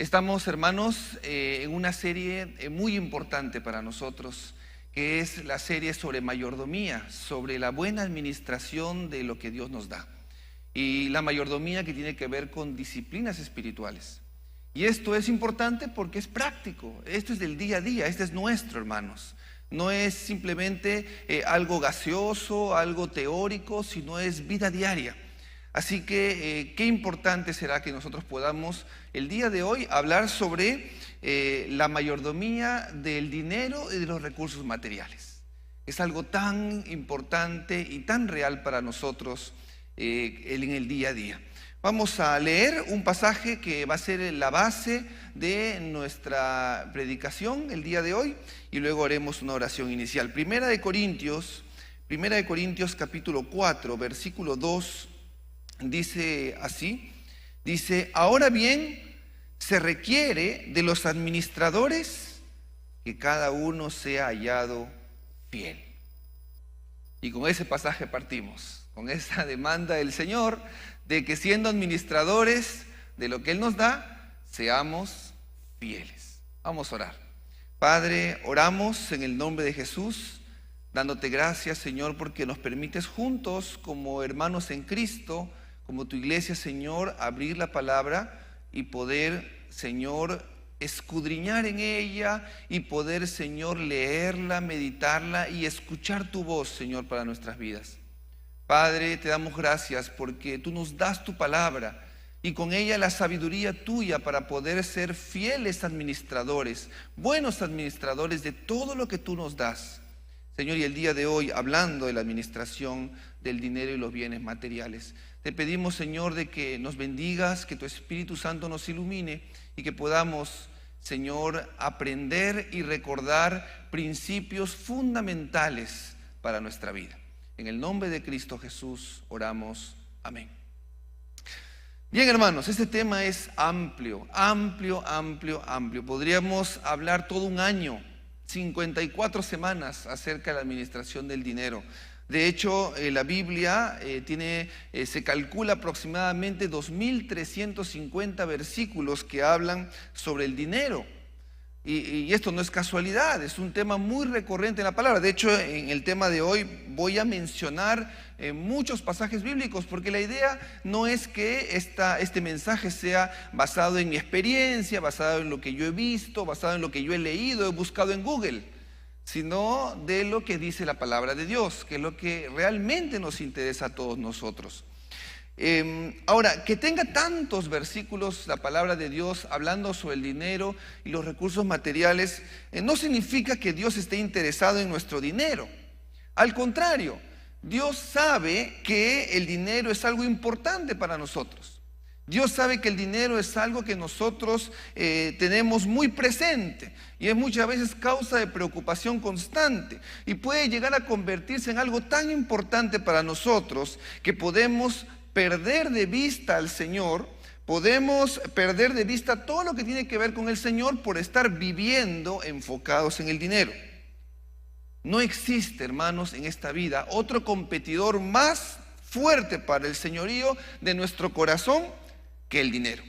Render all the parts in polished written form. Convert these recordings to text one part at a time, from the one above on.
Estamos, hermanos, en una serie muy importante para nosotros, que es la serie sobre mayordomía, sobre la buena administración de lo que Dios nos da. Y la mayordomía que tiene que ver con disciplinas espirituales. Y esto es importante porque es práctico, esto es del día a día, este es nuestro, hermanos. No es simplemente algo gaseoso, algo teórico, sino es vida diaria. Así que qué importante será que nosotros podamos el día de hoy hablar sobre la mayordomía del dinero y de los recursos materiales. Es algo tan importante y tan real para nosotros en el día a día. Vamos a leer un pasaje que va a ser la base de nuestra predicación el día de hoy y luego haremos una oración inicial. Primera de Corintios capítulo 4, versículo 2. Dice así, ahora bien, se requiere de los administradores que cada uno sea hallado fiel. Y con ese pasaje partimos, con esa demanda del Señor de que siendo administradores de lo que Él nos da, seamos fieles. Vamos a orar. Padre, oramos en el nombre de Jesús, dándote gracias, Señor, porque nos permites juntos como hermanos en Cristo, como tu iglesia, Señor, abrir la palabra y poder, Señor, escudriñar en ella y poder, Señor, leerla, meditarla y escuchar tu voz, Señor, para nuestras vidas. Padre, te damos gracias porque tú nos das tu palabra y con ella la sabiduría tuya para poder ser fieles administradores, buenos administradores de todo lo que tú nos das. Señor, y el día de hoy, hablando de la administración del dinero y los bienes materiales, te pedimos, Señor, de que nos bendigas, que tu Espíritu Santo nos ilumine y que podamos, Señor, aprender y recordar principios fundamentales para nuestra vida. En el nombre de Cristo Jesús oramos. Amén. Bien, hermanos, este tema es amplio. Podríamos hablar todo un año, 54 semanas acerca de la administración del dinero. De hecho, la Biblia se calcula aproximadamente 2.350 versículos que hablan sobre el dinero. Y esto no es casualidad, es un tema muy recurrente en la palabra. De hecho, en el tema de hoy voy a mencionar muchos pasajes bíblicos, porque la idea no es que este mensaje sea basado en mi experiencia, basado en lo que yo he visto, basado en lo que yo he leído, he buscado en Google, sino de lo que dice la palabra de Dios, que es lo que realmente nos interesa a todos nosotros. Ahora, que tenga tantos versículos la palabra de Dios hablando sobre el dinero y los recursos materiales, no significa que Dios esté interesado en nuestro dinero. Al contrario, Dios sabe que el dinero es algo importante para nosotros. Dios sabe que el dinero es algo que nosotros tenemos muy presente y es muchas veces causa de preocupación constante y puede llegar a convertirse en algo tan importante para nosotros que podemos perder de vista al Señor, podemos perder de vista todo lo que tiene que ver con el Señor por estar viviendo enfocados en el dinero. No existe, hermanos, en esta vida otro competidor más fuerte para el señorío de nuestro corazón que el dinero.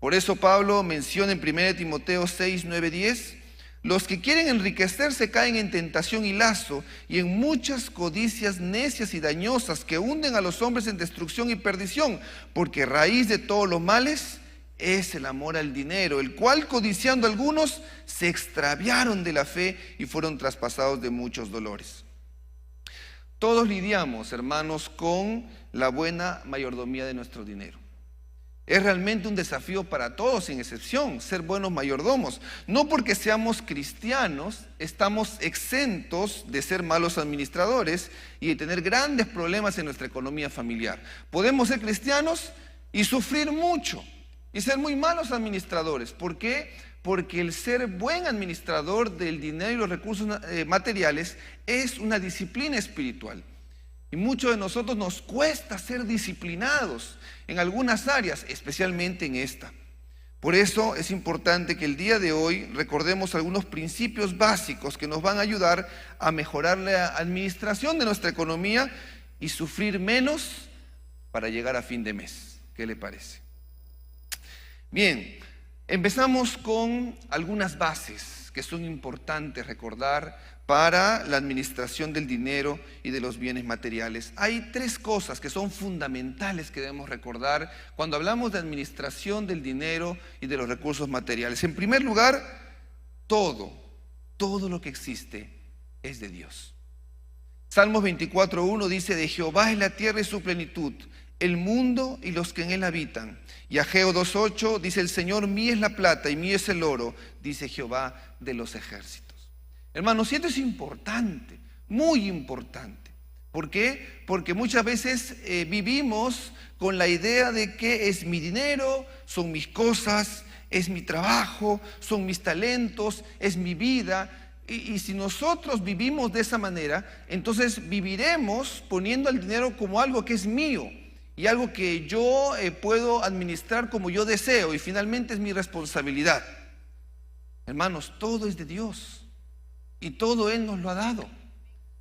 Por eso Pablo menciona en 1 Timoteo 6, 9, 10, los que quieren enriquecerse caen en tentación y lazo y en muchas codicias necias y dañosas que hunden a los hombres en destrucción y perdición, porque raíz de todos los males es el amor al dinero, el cual codiciando algunos se extraviaron de la fe y fueron traspasados de muchos dolores. Todos lidiamos, hermanos, con la buena mayordomía de nuestro dinero. Es realmente un desafío para todos, sin excepción, ser buenos mayordomos. No porque seamos cristianos, estamos exentos de ser malos administradores y de tener grandes problemas en nuestra economía familiar. Podemos ser cristianos y sufrir mucho y ser muy malos administradores. ¿Por qué? Porque el ser buen administrador del dinero y los recursos materiales es una disciplina espiritual. Y muchos de nosotros nos cuesta ser disciplinados en algunas áreas, especialmente en esta. Por eso es importante que el día de hoy recordemos algunos principios básicos que nos van a ayudar a mejorar la administración de nuestra economía y sufrir menos para llegar a fin de mes. ¿Qué le parece? Bien, Empezamos con algunas bases que son importantes recordar para la administración del dinero y de los bienes materiales. Hay tres cosas que son fundamentales que debemos recordar cuando hablamos de administración del dinero y de los recursos materiales. En primer lugar, todo lo que existe es de Dios. Salmos 24:1 dice: de Jehová es la tierra y su plenitud, el mundo y los que en él habitan. Y Ageo 2:8 dice: el Señor mío es la plata y mío es el oro, dice Jehová de los ejércitos. Hermanos, y esto es importante, muy importante. ¿Por qué? Porque muchas veces vivimos con la idea de que es mi dinero, son mis cosas, es mi trabajo, son mis talentos, es mi vida. Y si nosotros vivimos de esa manera, entonces viviremos poniendo el dinero como algo que es mío y algo que yo puedo administrar como yo deseo, y finalmente es mi responsabilidad. Hermanos, todo es de Dios y todo Él nos lo ha dado.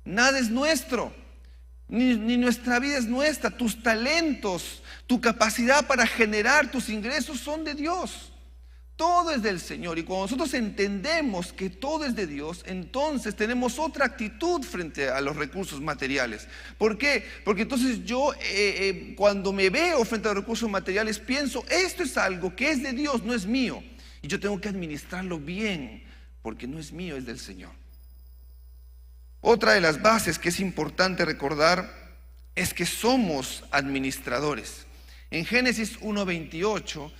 Nada es nuestro, ni nuestra vida es nuestra. Tus talentos, tu capacidad para generar tus ingresos son de Dios. Todo es del Señor, y cuando nosotros entendemos que todo es de Dios, entonces tenemos otra actitud frente a los recursos materiales. ¿Por qué? Porque entonces yo cuando me veo frente a los recursos materiales pienso: esto es algo que es de Dios, no es mío, y yo tengo que administrarlo bien, porque no es mío, es del Señor. Otra de las bases que es importante recordar es que somos administradores. En Génesis 1:28,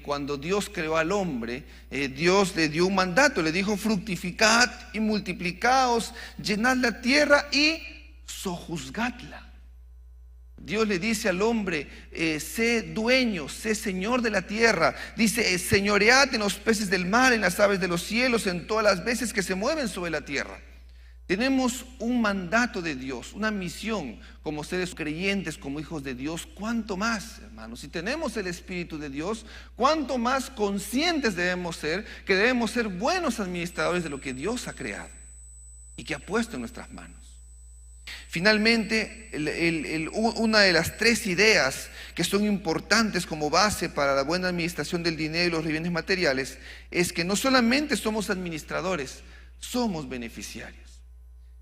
cuando Dios creó al hombre, Dios le dio un mandato, le dijo: fructificad y multiplicaos, llenad la tierra y sojuzgadla. Dios le dice al hombre: sé dueño, sé señor de la tierra. Dice: señoread en los peces del mar, en las aves de los cielos, en todas las veces que se mueven sobre la tierra. Tenemos un mandato de Dios, una misión como seres creyentes, como hijos de Dios. ¿Cuánto más, hermanos? Si tenemos el Espíritu de Dios, ¿cuánto más conscientes debemos ser que debemos ser buenos administradores de lo que Dios ha creado y que ha puesto en nuestras manos? Finalmente, una de las tres ideas que son importantes como base para la buena administración del dinero y los bienes materiales es que no solamente somos administradores, somos beneficiarios.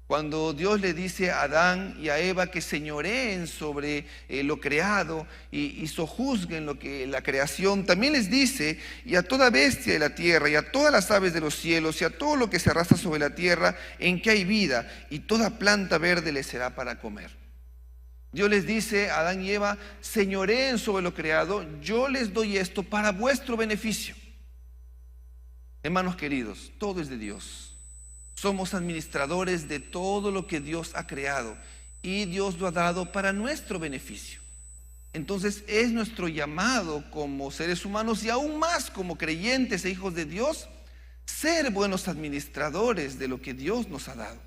Cuando Dios le dice a Adán y a Eva que señoreen sobre lo creado y sojuzguen la creación, también les dice: y a toda bestia de la tierra, y a todas las aves de los cielos, y a todo lo que se arrastra sobre la tierra, en que hay vida, y toda planta verde les será para comer. Dios les dice a Adán y Eva: señoreen sobre lo creado, yo les doy esto para vuestro beneficio. Hermanos queridos, todo es de Dios. Somos administradores de todo lo que Dios ha creado y Dios lo ha dado para nuestro beneficio. Entonces es nuestro llamado como seres humanos, y aún más como creyentes e hijos de Dios, ser buenos administradores de lo que Dios nos ha dado.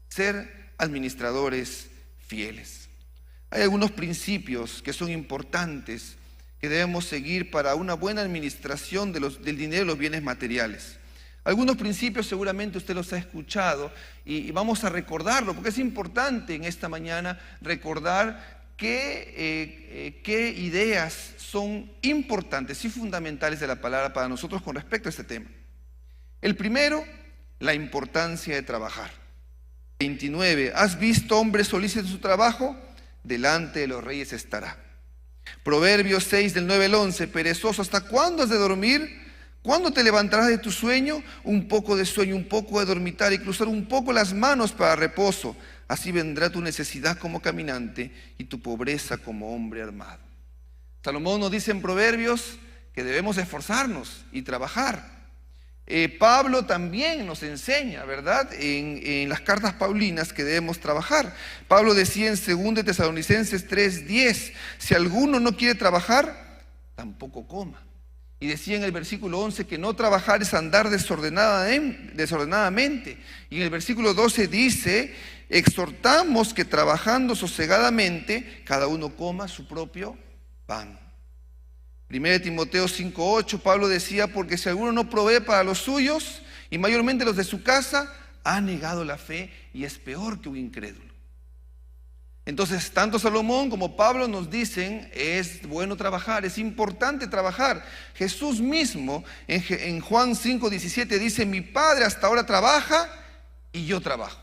Ser administradores fieles. Hay algunos principios que son importantes que debemos seguir para una buena administración del dinero y los bienes materiales. Algunos principios seguramente usted los ha escuchado y vamos a recordarlo, porque es importante en esta mañana recordar qué ideas son importantes y fundamentales de la palabra para nosotros con respecto a este tema. El primero, la importancia de trabajar. 29. ¿Has visto hombre solícito en su trabajo? Delante de los reyes estará. Proverbios 6 del 9 al 11. Perezoso, ¿hasta cuándo has de dormir? ¿Cuándo te levantarás de tu sueño? Un poco de sueño, un poco de dormitar, y cruzar un poco las manos para reposo. Así vendrá tu necesidad como caminante y tu pobreza como hombre armado. Salomón nos dice en Proverbios que debemos esforzarnos y trabajar. Pablo también nos enseña, ¿verdad?, en las cartas paulinas, que debemos trabajar. Pablo decía en 2 Tesalonicenses 3:10: si alguno no quiere trabajar, tampoco coma. Y decía en el versículo 11 que no trabajar es andar desordenadamente. Y en el versículo 12 dice: exhortamos que trabajando sosegadamente cada uno coma su propio pan. 1 Timoteo 5:8, Pablo decía: porque si alguno no provee para los suyos, y mayormente los de su casa, ha negado la fe y es peor que un incrédulo. Entonces, tanto Salomón como Pablo nos dicen, es bueno trabajar, es importante trabajar. Jesús mismo en Juan 5:17 dice, mi Padre hasta ahora trabaja y yo trabajo.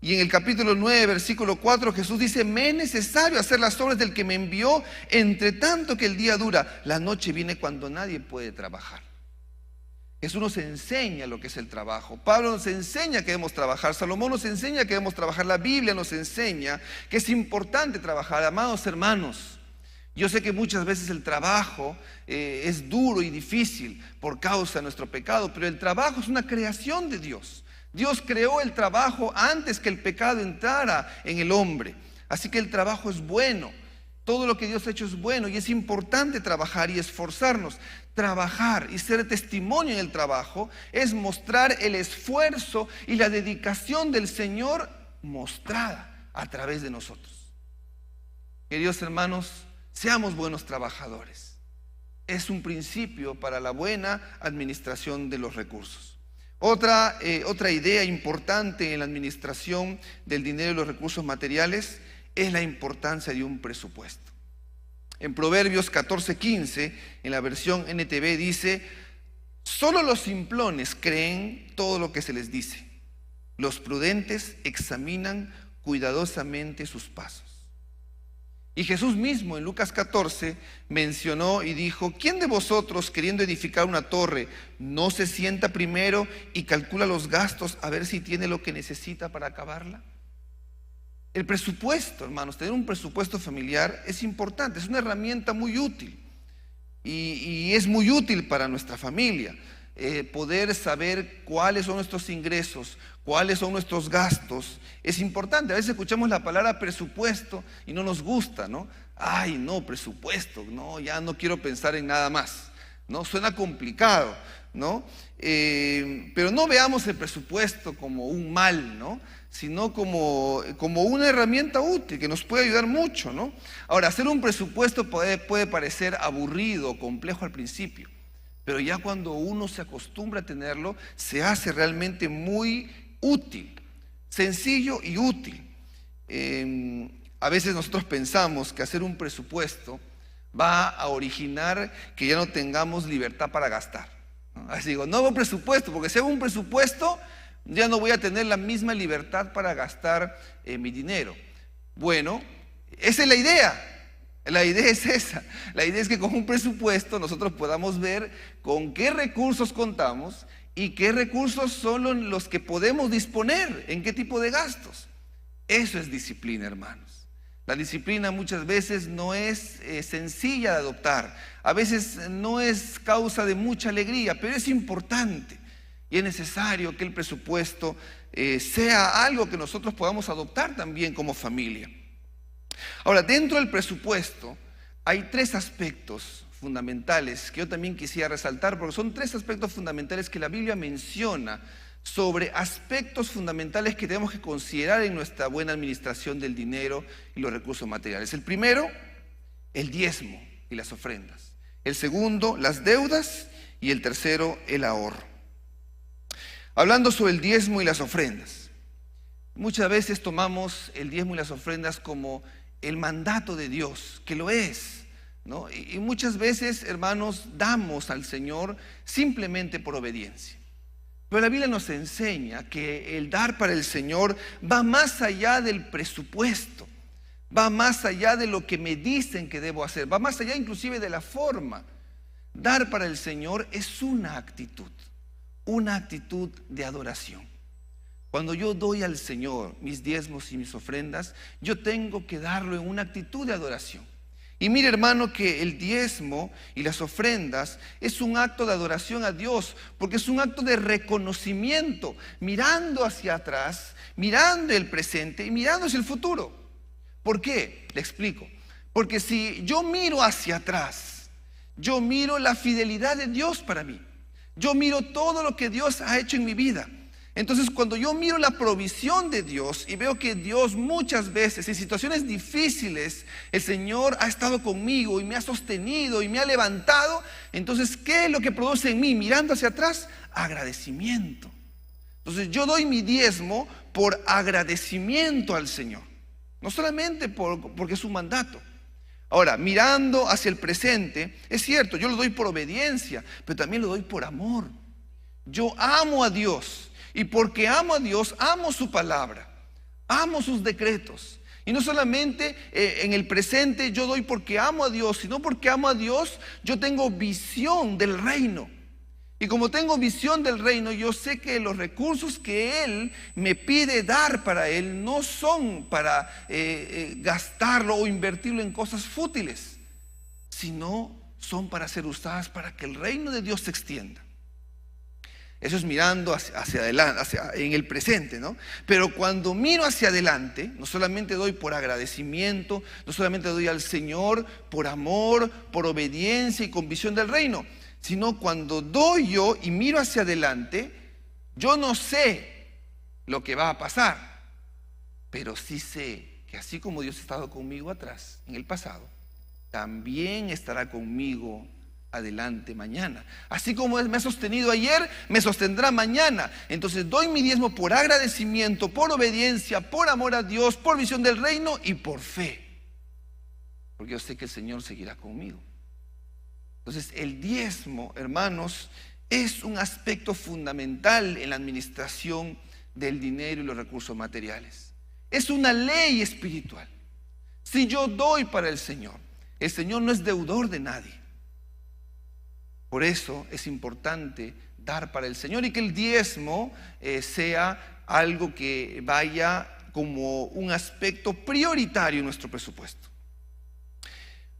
Y en el capítulo 9, versículo 4, Jesús dice, me es necesario hacer las obras del que me envió, entre tanto que el día dura. La noche viene cuando nadie puede trabajar. Jesús nos enseña lo que es el trabajo. Pablo nos enseña que debemos trabajar. Salomón nos enseña que debemos trabajar. La Biblia nos enseña que es importante trabajar. Amados hermanos, yo sé que muchas veces el trabajo es duro y difícil por causa de nuestro pecado, pero el trabajo es una creación de Dios. Dios creó el trabajo antes que el pecado entrara en el hombre. Así que el trabajo es bueno. Todo lo que Dios ha hecho es bueno y es importante trabajar y esforzarnos. Trabajar y ser testimonio en el trabajo es mostrar el esfuerzo y la dedicación del Señor mostrada a través de nosotros. Queridos hermanos, seamos buenos trabajadores. Es un principio para la buena administración de los recursos. Otra idea importante en la administración del dinero y los recursos materiales es la importancia de un presupuesto. En Proverbios 14:15, en la versión NTV dice, solo los simplones creen todo lo que se les dice. Los prudentes examinan cuidadosamente sus pasos. Y Jesús mismo en Lucas 14 mencionó y dijo, ¿quién de vosotros queriendo edificar una torre no se sienta primero y calcula los gastos a ver si tiene lo que necesita para acabarla? El presupuesto, hermanos, tener un presupuesto familiar es importante, es una herramienta muy útil y es muy útil para nuestra familia. Poder saber cuáles son nuestros ingresos, cuáles son nuestros gastos, es importante. A veces escuchamos la palabra presupuesto y no nos gusta, ¿no? Ay, no, presupuesto, no, ya no quiero pensar en nada más, ¿no? Suena complicado, ¿no? Pero no veamos el presupuesto como un mal, ¿no? Sino como una herramienta útil que nos puede ayudar mucho, ¿no? Ahora, hacer un presupuesto puede parecer aburrido o complejo al principio, pero ya cuando uno se acostumbra a tenerlo, se hace realmente muy útil, sencillo y útil. A veces nosotros pensamos que hacer un presupuesto va a originar que ya no tengamos libertad para gastar, ¿no? Así digo, no hago presupuesto, porque si hago un presupuesto, ya no voy a tener la misma libertad para gastar mi dinero. Bueno, esa es la idea. La idea es esa. La idea es que con un presupuesto nosotros podamos ver con qué recursos contamos y qué recursos son los que podemos disponer, en qué tipo de gastos. Eso es disciplina, hermanos. La disciplina muchas veces no es sencilla de adoptar. A veces no es causa de mucha alegría, pero es importante. Y es necesario que el presupuesto sea algo que nosotros podamos adoptar también como familia. Ahora, dentro del presupuesto hay tres aspectos fundamentales que yo también quisiera resaltar, porque son tres aspectos fundamentales que la Biblia menciona sobre aspectos fundamentales que tenemos que considerar en nuestra buena administración del dinero y los recursos materiales. El primero, el diezmo y las ofrendas. El segundo, las deudas. Y el tercero, el ahorro. Hablando sobre el diezmo y las ofrendas, muchas veces tomamos el diezmo y las ofrendas como el mandato de Dios, que lo es, ¿no? Y muchas veces, hermanos, damos al Señor simplemente por obediencia. Pero la Biblia nos enseña que el dar para el Señor va más allá del presupuesto, va más allá de lo que me dicen que debo hacer, va más allá inclusive de la forma. Dar para el Señor es una actitud de adoración. Cuando yo doy al Señor mis diezmos y mis ofrendas, yo tengo que darlo en una actitud de adoración. Y mire, hermano, que el diezmo y las ofrendas es un acto de adoración a Dios, porque es un acto de reconocimiento, mirando hacia atrás, mirando el presente y mirando hacia el futuro. ¿Por qué? Le explico. Porque si yo miro hacia atrás, yo miro la fidelidad de Dios para mí. Yo miro todo lo que Dios ha hecho en mi vida. Entonces, cuando yo miro la provisión de Dios y veo que Dios muchas veces en situaciones difíciles, el Señor ha estado conmigo y me ha sostenido y me ha levantado, entonces, ¿qué es lo que produce en mí? Mirando hacia atrás, agradecimiento. Entonces, yo doy mi diezmo por agradecimiento al Señor. no solamente porque es un mandato. Ahora, mirando hacia el presente, es cierto, yo lo doy por obediencia, pero también lo doy por amor. Yo amo a Dios, y porque amo a Dios, amo su palabra, amo sus decretos. Y no solamente en el presente yo doy porque amo a Dios, sino porque amo a Dios, yo tengo visión del reino. Y como tengo visión del reino, yo sé que los recursos que Él me pide dar para Él no son para gastarlo o invertirlo en cosas fútiles, sino son para ser usadas para que el reino de Dios se extienda. Eso es mirando hacia adelante, en el presente, ¿no? Pero cuando miro hacia adelante, no solamente doy por agradecimiento, no solamente doy al Señor por amor, por obediencia y con visión del reino, sino cuando doy yo y miro hacia adelante, yo no sé lo que va a pasar, pero sí sé que así como Dios ha estado conmigo atrás, en el pasado, también estará conmigo adelante mañana. Así como me ha sostenido ayer, me sostendrá mañana. Entonces doy mi diezmo por agradecimiento, por obediencia, por amor a Dios, por visión del reino y por fe, porque yo sé que el Señor seguirá conmigo. Entonces el diezmo, hermanos, es un aspecto fundamental en la administración del dinero y los recursos materiales. Es una ley espiritual. Si yo doy para el Señor no es deudor de nadie. Por eso es importante dar para el Señor y que el diezmo sea algo que vaya como un aspecto prioritario en nuestro presupuesto.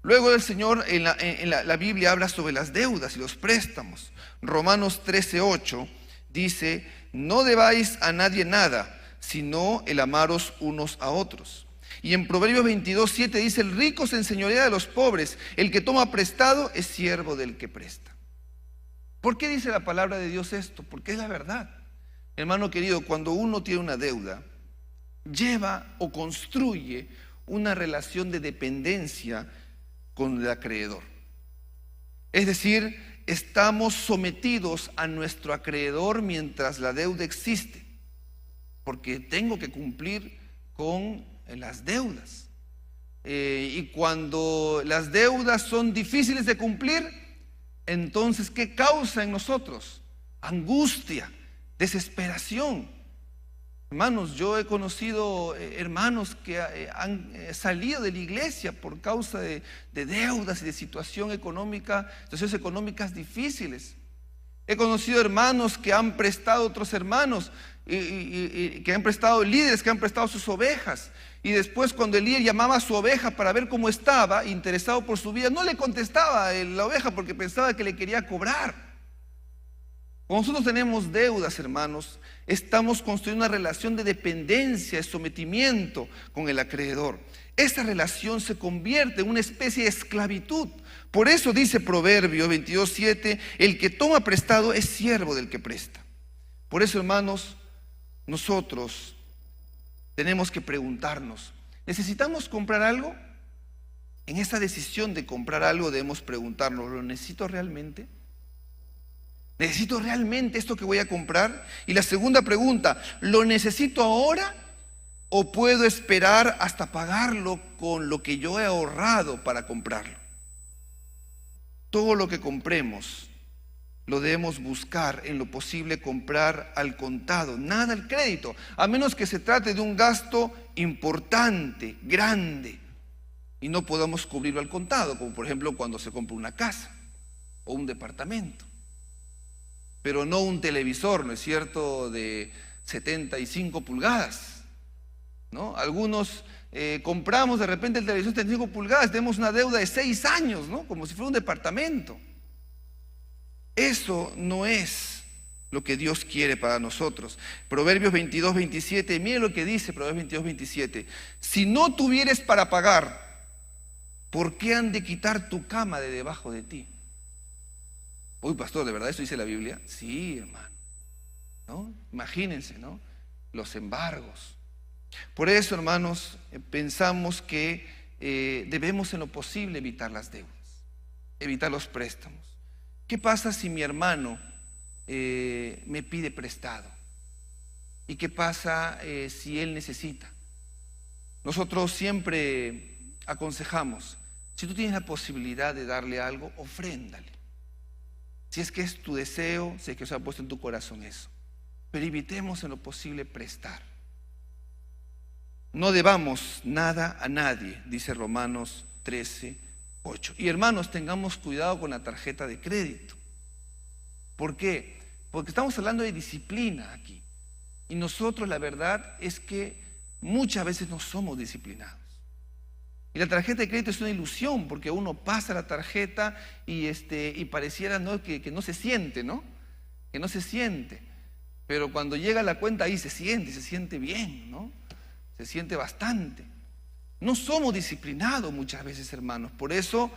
Luego el Señor en la Biblia habla sobre las deudas y los préstamos. Romanos 13:8 dice: no debáis a nadie nada, sino el amaros unos a otros. Y en Proverbios 22:7 dice: el rico se enseñorea de los pobres, el que toma prestado es siervo del que presta. ¿Por qué dice la palabra de Dios esto? Porque es la verdad. Hermano querido, cuando uno tiene una deuda, lleva o construye una relación de dependencia con el acreedor. Es decir, estamos sometidos a nuestro acreedor mientras la deuda existe, porque tengo que cumplir con las deudas. Y cuando las deudas son difíciles de cumplir, entonces, ¿qué causa en nosotros? Angustia, desesperación. Hermanos, yo he conocido hermanos que han salido de la iglesia por causa de deudas y de situaciones económicas difíciles. He conocido hermanos que han prestado a otros hermanos, y que han prestado líderes, que han prestado sus ovejas. Y después, cuando el líder llamaba a su oveja para ver cómo estaba, interesado por su vida, no le contestaba la oveja porque pensaba que le quería cobrar. Cuando nosotros tenemos deudas, hermanos, estamos construyendo una relación de dependencia, de sometimiento con el acreedor. Esa relación se convierte en una especie de esclavitud. Por eso dice Proverbios 22:7: el que toma prestado es siervo del que presta. Por eso, hermanos, nosotros tenemos que preguntarnos: ¿necesitamos comprar algo? En esa decisión de comprar algo debemos preguntarnos: ¿lo necesito realmente? ¿Necesito realmente esto que voy a comprar? Y la segunda pregunta: ¿lo necesito ahora o puedo esperar hasta pagarlo con lo que yo he ahorrado para comprarlo? Todo lo que compremos lo debemos buscar en lo posible comprar al contado, nada al crédito, a menos que se trate de un gasto importante, grande, y no podamos cubrirlo al contado, como por ejemplo cuando se compra una casa o un departamento. Pero no un televisor, ¿no es cierto?, de 75 pulgadas, ¿no? Algunos compramos de repente el televisor de 75 pulgadas, tenemos una deuda de 6 años, ¿no?, como si fuera un departamento. Eso no es lo que Dios quiere para nosotros. Proverbios 22:27, mire lo que dice Proverbios 22:27: si no tuvieres para pagar, ¿por qué han de quitar tu cama de debajo de ti? Uy, pastor, ¿de verdad eso dice la Biblia? Sí, hermano, ¿no? Imagínense, ¿no?, los embargos. Por eso, hermanos, pensamos que debemos en lo posible evitar las deudas, evitar los préstamos. ¿Qué pasa si mi hermano me pide prestado? ¿Y qué pasa si él necesita? Nosotros siempre aconsejamos, si tú tienes la posibilidad de darle algo, ofréndale. Si es que es tu deseo, si es que se ha puesto en tu corazón eso. Pero evitemos en lo posible prestar. No debamos nada a nadie, dice Romanos 13:8. Y hermanos, tengamos cuidado con la tarjeta de crédito. ¿Por qué? Porque estamos hablando de disciplina aquí. Y nosotros la verdad es que muchas veces no somos disciplinados. Y la tarjeta de crédito es una ilusión, porque uno pasa la tarjeta y pareciera, ¿no?, que no se siente, ¿no? Que no se siente. Pero cuando llega la cuenta ahí se siente bien, ¿no? Se siente bastante. No somos disciplinados muchas veces, hermanos. Por eso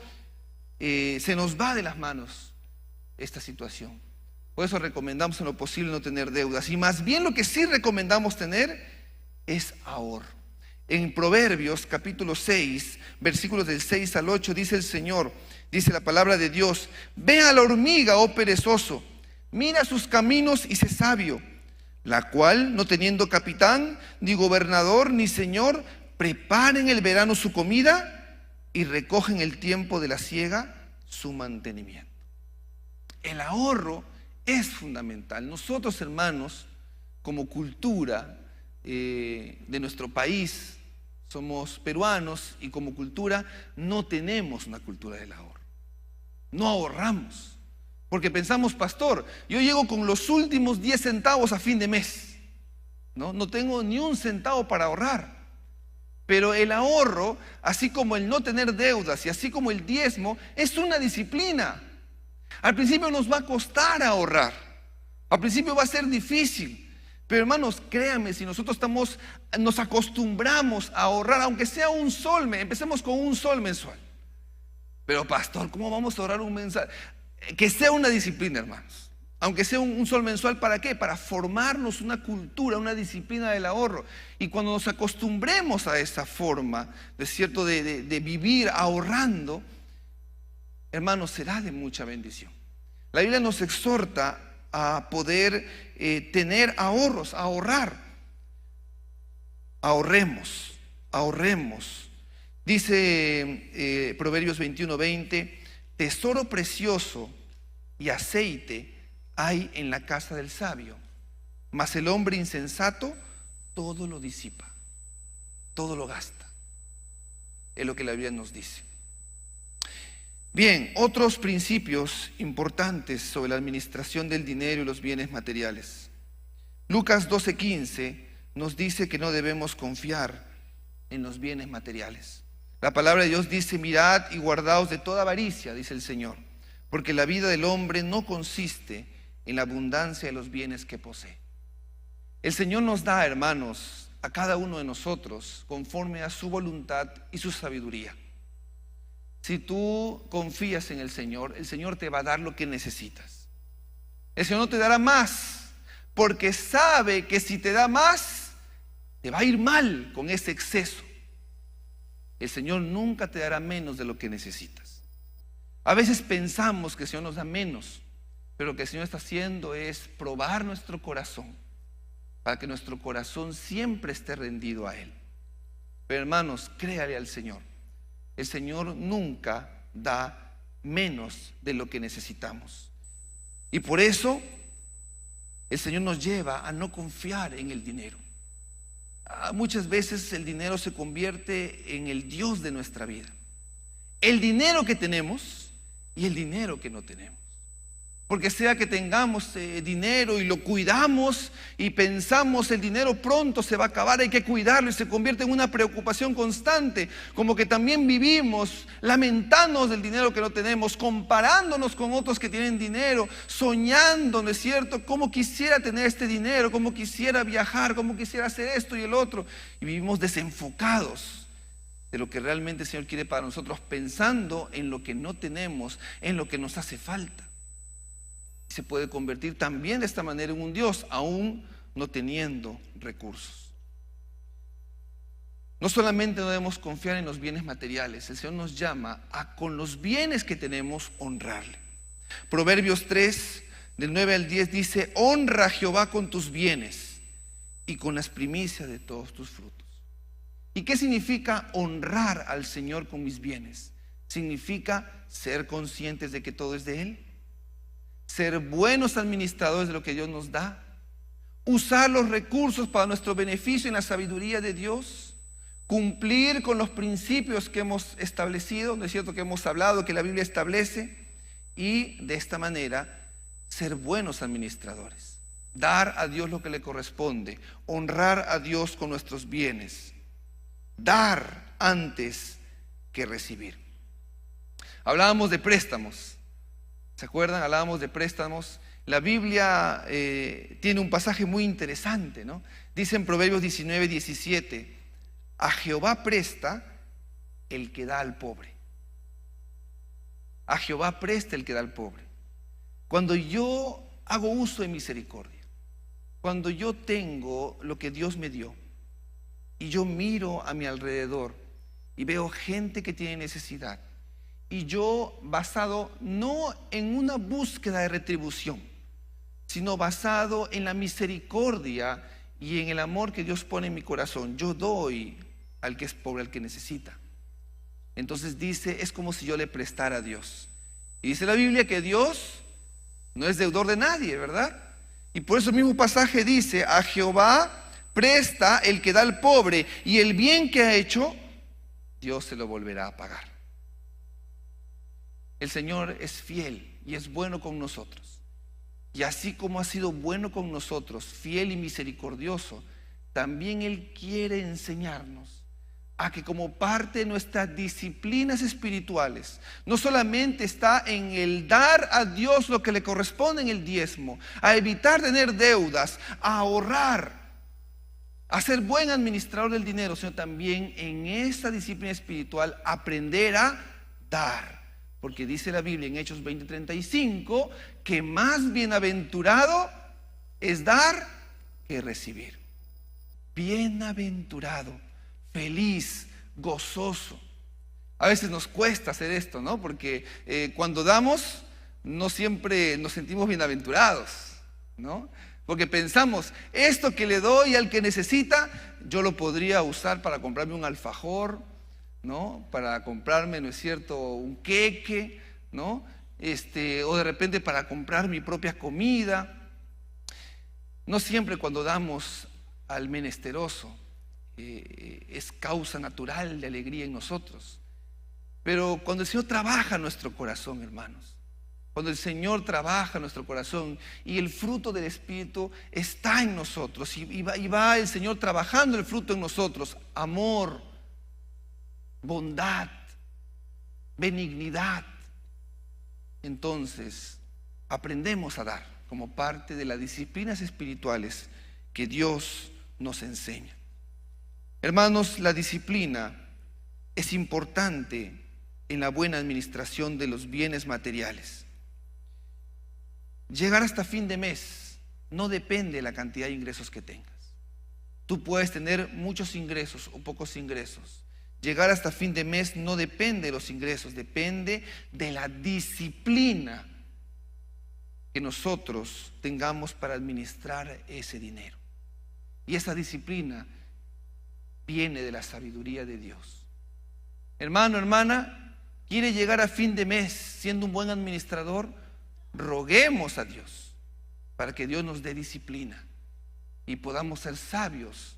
se nos va de las manos esta situación. Por eso recomendamos en lo posible no tener deudas. Y más bien lo que sí recomendamos tener es ahorro. En Proverbios capítulo 6, versículos del 6 al 8, dice el Señor, dice la palabra de Dios: ve a la hormiga, oh perezoso, mira sus caminos y sé sabio, la cual, no teniendo capitán, ni gobernador, ni señor, prepara en el verano su comida y recoge en el tiempo de la siega su mantenimiento. El ahorro es fundamental. Nosotros, hermanos, como cultura de nuestro país, somos peruanos y como cultura no tenemos una cultura del ahorro. No ahorramos, porque pensamos, pastor, yo llego con los últimos 10 centavos a fin de mes, no tengo ni un centavo para ahorrar. Pero el ahorro, así como el no tener deudas y así como el diezmo, es una disciplina. Al principio nos va a costar ahorrar, al principio va a ser difícil. Pero hermanos, créanme, si nosotros nos acostumbramos a ahorrar, aunque sea un sol, empecemos con un sol mensual. Pero pastor, ¿cómo vamos a ahorrar un mensual? Que sea una disciplina, hermanos. Aunque sea un sol mensual, ¿para qué? Para formarnos una cultura, una disciplina del ahorro. Y cuando nos acostumbremos a esa forma, ¿no es cierto?, de vivir ahorrando, hermanos, será de mucha bendición. La Biblia nos exhorta a poder tener ahorros, a ahorrar. Ahorremos. Dice Proverbios 21:20: tesoro precioso y aceite hay en la casa del sabio, mas el hombre insensato todo lo disipa, todo lo gasta. Es lo que la Biblia nos dice. Bien, otros principios importantes sobre la administración del dinero y los bienes materiales. Lucas 12:15 nos dice que no debemos confiar en los bienes materiales. La palabra de Dios dice: mirad y guardaos de toda avaricia, dice el Señor, porque la vida del hombre no consiste en la abundancia de los bienes que posee. El Señor nos da, hermanos, a cada uno de nosotros conforme a su voluntad y su sabiduría. Si tú confías en el Señor te va a dar lo que necesitas. El Señor no te dará más, porque sabe que si te da más, te va a ir mal con ese exceso. El Señor nunca te dará menos de lo que necesitas. A veces pensamos que el Señor nos da menos, pero lo que el Señor está haciendo es probar nuestro corazón, para que nuestro corazón siempre esté rendido a Él. Pero hermanos, créale al Señor. El Señor nunca da menos de lo que necesitamos. Y por eso el Señor nos lleva a no confiar en el dinero. Muchas veces el dinero se convierte en el Dios de nuestra vida. El dinero que tenemos y el dinero que no tenemos. Porque sea que tengamos dinero y lo cuidamos y pensamos el dinero pronto se va a acabar, hay que cuidarlo, y se convierte en una preocupación constante. Como que también vivimos lamentándonos del dinero que no tenemos, comparándonos con otros que tienen dinero, soñando, ¿no es cierto?, cómo quisiera tener este dinero, cómo quisiera viajar, cómo quisiera hacer esto y el otro. Y vivimos desenfocados de lo que realmente el Señor quiere para nosotros, pensando en lo que no tenemos, en lo que nos hace falta. Se puede convertir también de esta manera en un Dios, aún no teniendo recursos. No solamente no debemos confiar en los bienes materiales, el Señor nos llama a, con los bienes que tenemos, honrarle. Proverbios 3, del 9 al 10 dice: honra a Jehová con tus bienes y con las primicias de todos tus frutos. ¿Y qué significa honrar al Señor con mis bienes? Significa ser conscientes de que todo es de Él, ser buenos administradores de lo que Dios nos da, usar los recursos para nuestro beneficio en la sabiduría de Dios, cumplir con los principios que hemos establecido, ¿no es cierto?, que hemos hablado, que la Biblia establece, y de esta manera ser buenos administradores, dar a Dios lo que le corresponde, honrar a Dios con nuestros bienes, dar antes que recibir. Hablábamos de préstamos, ¿se acuerdan? Hablábamos de préstamos. La Biblia tiene un pasaje muy interesante, ¿no? Dice en Proverbios 19:17, a Jehová presta el que da al pobre. A Jehová presta el que da al pobre. Cuando yo hago uso de misericordia, cuando yo tengo lo que Dios me dio y yo miro a mi alrededor y veo gente que tiene necesidad, y yo, basado no en una búsqueda de retribución, sino basado en la misericordia y en el amor que Dios pone en mi corazón, yo doy al que es pobre, al que necesita. Entonces dice, es como si yo le prestara a Dios. Y dice la Biblia que Dios no es deudor de nadie, ¿verdad? Y por eso el mismo pasaje dice, a Jehová presta el que da al pobre, y el bien que ha hecho, Dios se lo volverá a pagar. El Señor es fiel y es bueno con nosotros. Y así como ha sido bueno con nosotros, fiel y misericordioso, también Él quiere enseñarnos a que como parte de nuestras disciplinas espirituales, no solamente está en el dar a Dios lo que le corresponde en el diezmo, a evitar tener deudas, a ahorrar, a ser buen administrador del dinero, sino también en esta disciplina espiritual aprender a dar. Porque dice la Biblia en Hechos 20:35 que más bienaventurado es dar que recibir. Bienaventurado, feliz, gozoso. A veces nos cuesta hacer esto, ¿no? Porque cuando damos no siempre nos sentimos bienaventurados, ¿no? Porque pensamos, esto que le doy al que necesita, yo lo podría usar para comprarme un alfajor, ¿no? Para comprarme, ¿no es cierto?, un queque, ¿no? O de repente para comprar mi propia comida. No siempre cuando damos al menesteroso es causa natural de alegría en nosotros. Pero cuando el Señor trabaja en nuestro corazón, hermanos, cuando el Señor trabaja en nuestro corazón y el fruto del Espíritu está en nosotros, y va el Señor trabajando el fruto en nosotros, amor, bondad, benignidad, entonces aprendemos a dar como parte de las disciplinas espirituales que Dios nos enseña. Hermanos, la disciplina es importante en la buena administración de los bienes materiales. Llegar hasta fin de mes no depende de la cantidad de ingresos que tengas. Tú puedes tener muchos ingresos o pocos ingresos. Llegar hasta fin de mes no depende de los ingresos, depende de la disciplina que nosotros tengamos para administrar ese dinero. Y esa disciplina viene de la sabiduría de Dios. Hermano, hermana, ¿quiere llegar a fin de mes siendo un buen administrador? Roguemos a Dios para que Dios nos dé disciplina y podamos ser sabios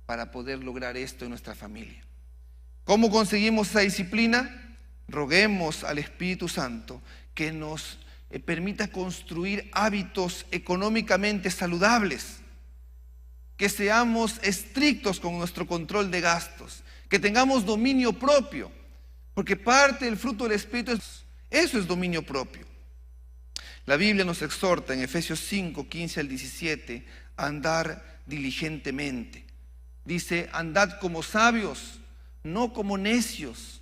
para poder lograr esto en nuestra familia. ¿Cómo conseguimos esa disciplina? Roguemos al Espíritu Santo que nos permita construir hábitos económicamente saludables, que seamos estrictos con nuestro control de gastos, que tengamos dominio propio, porque parte del fruto del Espíritu eso es dominio propio. La Biblia nos exhorta en Efesios 5, 15 al 17 a andar diligentemente. Dice, andad como sabios, no como necios.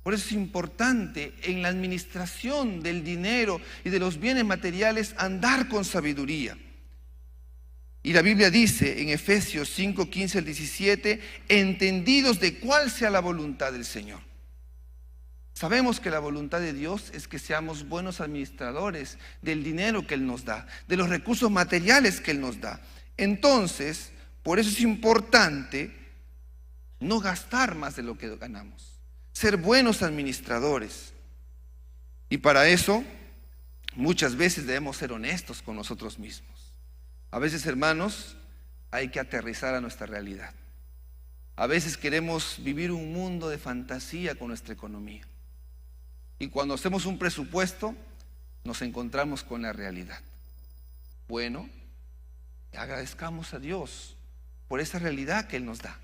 Por eso es importante en la administración del dinero y de los bienes materiales andar con sabiduría. Y la Biblia dice en Efesios 5, 15 al 17, entendidos de cuál sea la voluntad del Señor. Sabemos que la voluntad de Dios es que seamos buenos administradores del dinero que Él nos da, de los recursos materiales que Él nos da. Entonces, por eso es importante no gastar más de lo que ganamos, ser buenos administradores. Y para eso, muchas veces debemos ser honestos con nosotros mismos. A veces, hermanos, hay que aterrizar a nuestra realidad. A veces queremos vivir un mundo de fantasía con nuestra economía. Y cuando hacemos un presupuesto, nos encontramos con la realidad. Bueno, agradezcamos a Dios por esa realidad que Él nos da.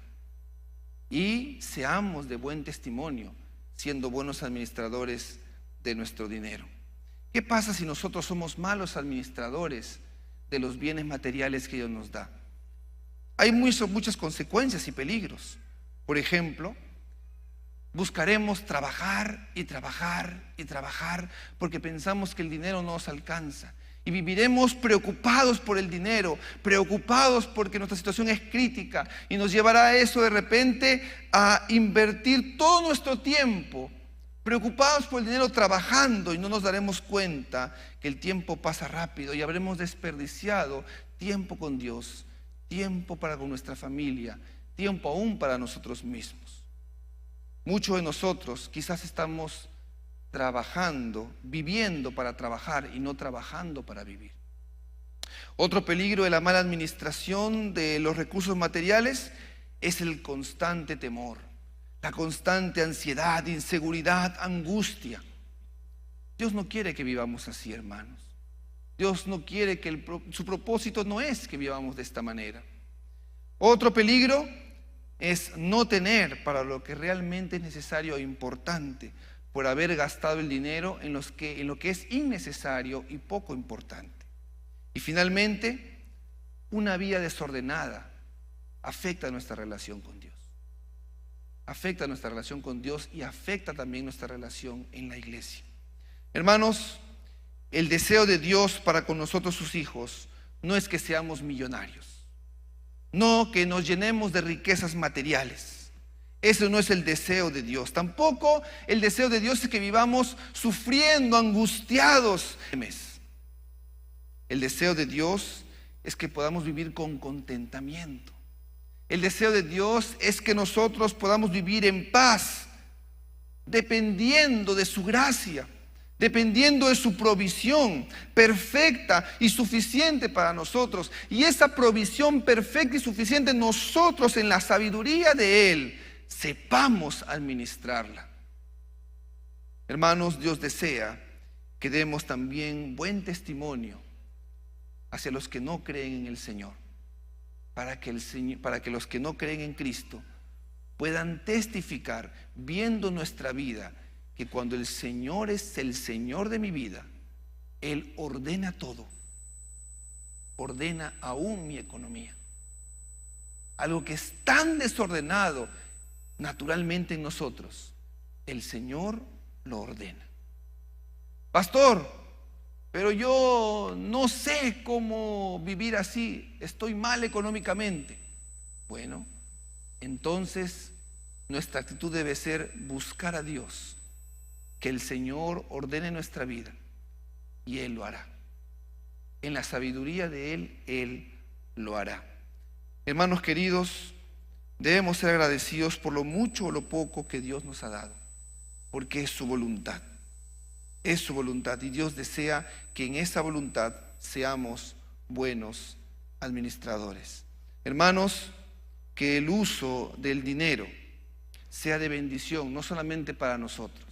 Y seamos de buen testimonio, siendo buenos administradores de nuestro dinero. ¿Qué pasa si nosotros somos malos administradores de los bienes materiales que Dios nos da? Hay muchas consecuencias y peligros. Por ejemplo, buscaremos trabajar y trabajar y trabajar porque pensamos que el dinero no nos alcanza. Y viviremos preocupados por el dinero, preocupados porque nuestra situación es crítica, y nos llevará a eso de repente a invertir todo nuestro tiempo, preocupados por el dinero, trabajando, y no nos daremos cuenta que el tiempo pasa rápido y habremos desperdiciado tiempo con Dios, tiempo para con nuestra familia, tiempo aún para nosotros mismos. Muchos de nosotros quizás estamos trabajando, viviendo para trabajar y no trabajando para vivir. Otro peligro de la mala administración de los recursos materiales es el constante temor, la constante ansiedad, inseguridad, angustia. Dios no quiere que vivamos así, hermanos. Dios no quiere su propósito no es que vivamos de esta manera. Otro peligro es no tener para lo que realmente es necesario e importante, por haber gastado el dinero en lo que es innecesario y poco importante. Y finalmente, una vida desordenada afecta nuestra relación con Dios. Afecta nuestra relación con Dios y afecta también nuestra relación en la iglesia. Hermanos, el deseo de Dios para con nosotros sus hijos no es que seamos millonarios, no que nos llenemos de riquezas materiales. Eso no es el deseo de Dios. Tampoco el deseo de Dios es que vivamos sufriendo, angustiados. El deseo de Dios es que podamos vivir con contentamiento. El deseo de Dios es que nosotros podamos vivir en paz, dependiendo de su gracia, dependiendo de su provisión perfecta y suficiente para nosotros. Y esa provisión perfecta y suficiente, nosotros en la sabiduría de Él sepamos administrarla. Hermanos, Dios desea que demos también buen testimonio hacia los que no creen en el Señor, para que los que no creen en Cristo puedan testificar, viendo nuestra vida, que cuando el Señor es el Señor de mi vida, Él ordena todo, ordena aún mi economía. Algo que es tan desordenado naturalmente en nosotros, el Señor lo ordena. Pastor, pero yo no sé cómo vivir así, estoy mal económicamente. Bueno, entonces nuestra actitud debe ser buscar a Dios, que el Señor ordene nuestra vida, y Él lo hará. En la sabiduría de Él lo hará. Hermanos queridos, debemos ser agradecidos por lo mucho o lo poco que Dios nos ha dado, porque es su voluntad. Es su voluntad, y Dios desea que en esa voluntad seamos buenos administradores. Hermanos, que el uso del dinero sea de bendición, no solamente para nosotros.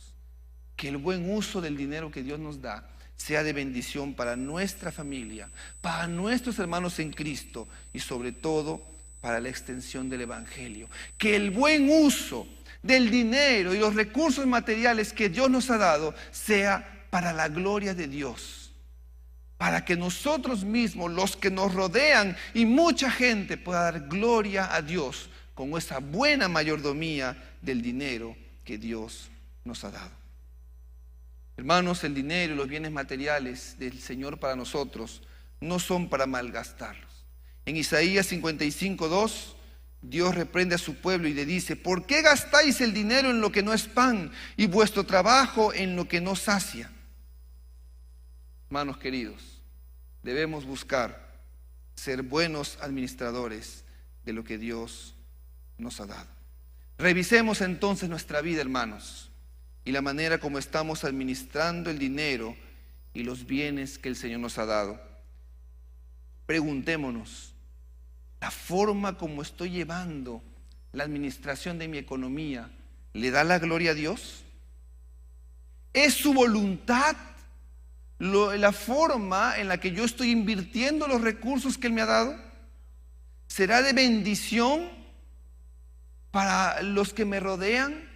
Que el buen uso del dinero que Dios nos da sea de bendición para nuestra familia, para nuestros hermanos en Cristo y sobre todo para la extensión del Evangelio. Que el buen uso del dinero y los recursos materiales que Dios nos ha dado sea para la gloria de Dios, para que nosotros mismos, los que nos rodean y mucha gente pueda dar gloria a Dios con esa buena mayordomía del dinero que Dios nos ha dado. Hermanos, el dinero y los bienes materiales del Señor para nosotros no son para malgastarlos. En Isaías 55:2, Dios reprende a su pueblo y le dice: ¿por qué gastáis el dinero en lo que no es pan y vuestro trabajo en lo que no sacia? Hermanos queridos, debemos buscar ser buenos administradores de lo que Dios nos ha dado. Revisemos entonces nuestra vida, hermanos, y la manera como estamos administrando el dinero y los bienes que el Señor nos ha dado. Preguntémonos, ¿la forma como estoy llevando la administración de mi economía le da la gloria a Dios? ¿Es su voluntad la forma en la que yo estoy invirtiendo los recursos que Él me ha dado? ¿Será de bendición para los que me rodean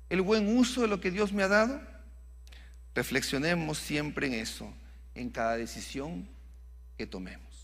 el buen uso de lo que Dios me ha dado? Reflexionemos siempre en eso, en cada decisión que tomemos.